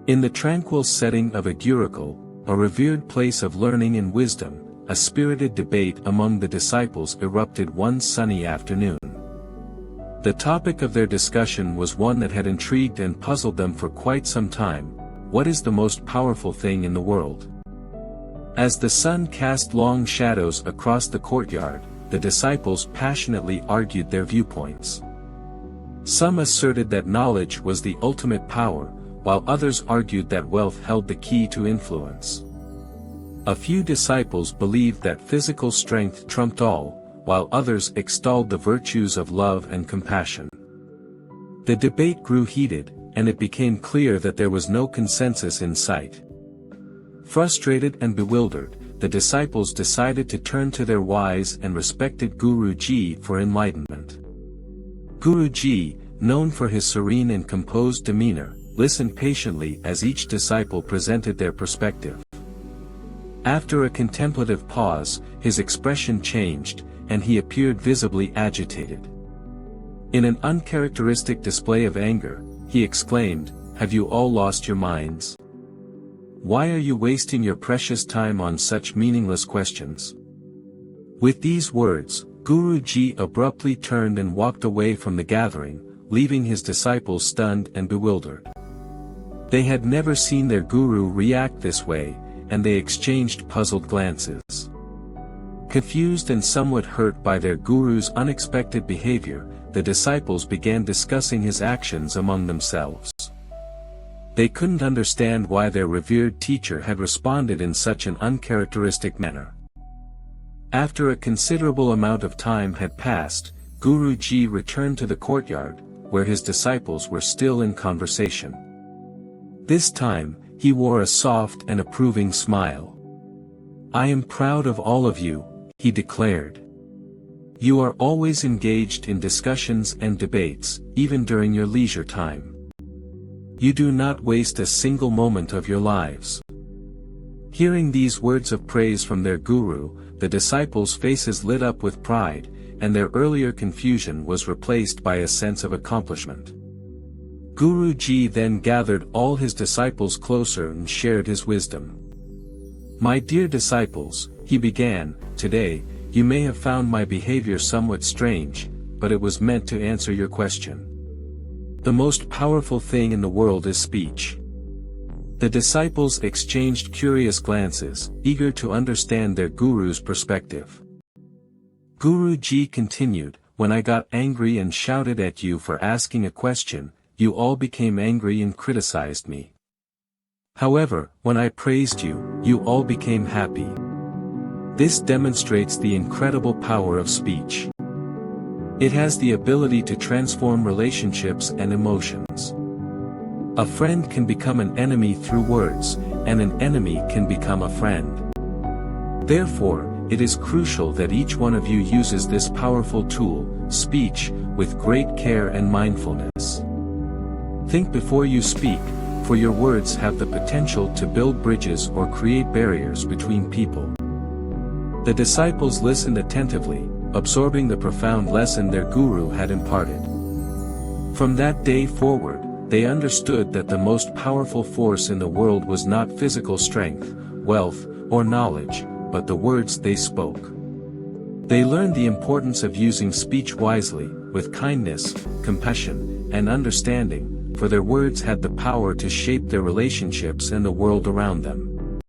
In the tranquil setting of a gurukul, a revered place of learning and wisdom, a spirited debate among the disciples erupted one sunny afternoon. The topic of their discussion was one that had intrigued and puzzled them for quite some time: what is the most powerful thing in the world? As the sun cast long shadows across the courtyard, the disciples passionately argued their viewpoints. Some asserted that knowledge was the ultimate power, while others argued that wealth held the key to influence. A few disciples believed that physical strength trumped all, while others extolled the virtues of love and compassion. The debate grew heated, and it became clear that there was no consensus in sight. Frustrated and bewildered, the disciples decided to turn to their wise and respected Guruji for enlightenment. Guruji, known for his serene and composed demeanor, listened patiently as each disciple presented their perspective. After a contemplative pause, his expression changed, and he appeared visibly agitated. In an uncharacteristic display of anger, he exclaimed, "Have you all lost your minds? Why are you wasting your precious time on such meaningless questions?" With these words, Guruji abruptly turned and walked away from the gathering, leaving his disciples stunned and bewildered. They had never seen their guru react this way, and they exchanged puzzled glances. Confused and somewhat hurt by their guru's unexpected behavior, the disciples began discussing his actions among themselves. They couldn't understand why their revered teacher had responded in such an uncharacteristic manner. After a considerable amount of time had passed, Guruji returned to the courtyard, where his disciples were still in conversation. This time, he wore a soft and approving smile. "I am proud of all of you," he declared. "You are always engaged in discussions and debates, even during your leisure time. You do not waste a single moment of your lives." Hearing these words of praise from their guru, the disciples' faces lit up with pride, and their earlier confusion was replaced by a sense of accomplishment. Guruji then gathered all his disciples closer and shared his wisdom. "My dear disciples," he began, "today, you may have found my behavior somewhat strange, but it was meant to answer your question. The most powerful thing in the world is speech." The disciples exchanged curious glances, eager to understand their guru's perspective. Guruji continued, "When I got angry and shouted at you for asking a question, you all became angry and criticized me. However, when I praised you, you all became happy. This demonstrates the incredible power of speech. It has the ability to transform relationships and emotions. A friend can become an enemy through words, and an enemy can become a friend. Therefore, it is crucial that each one of you uses this powerful tool, speech, with great care and mindfulness. Think before you speak, for your words have the potential to build bridges or create barriers between people." The disciples listened attentively, absorbing the profound lesson their guru had imparted. From that day forward, they understood that the most powerful force in the world was not physical strength, wealth, or knowledge, but the words they spoke. They learned the importance of using speech wisely, with kindness, compassion, and understanding, for their words had the power to shape their relationships and the world around them.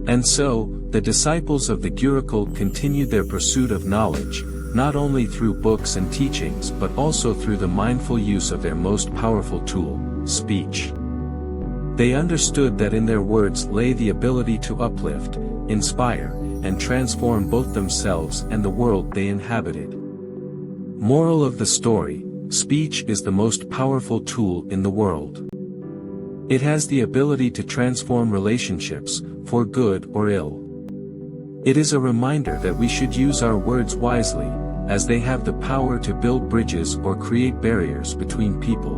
And so, the disciples of the Gurukul continued their pursuit of knowledge, not only through books and teachings but also through the mindful use of their most powerful tool, speech. They understood that in their words lay the ability to uplift, inspire, and transform both themselves and the world they inhabited. Moral of the story: speech is the most powerful tool in the world. It has the ability to transform relationships, for good or ill. It is a reminder that we should use our words wisely, as they have the power to build bridges or create barriers between people.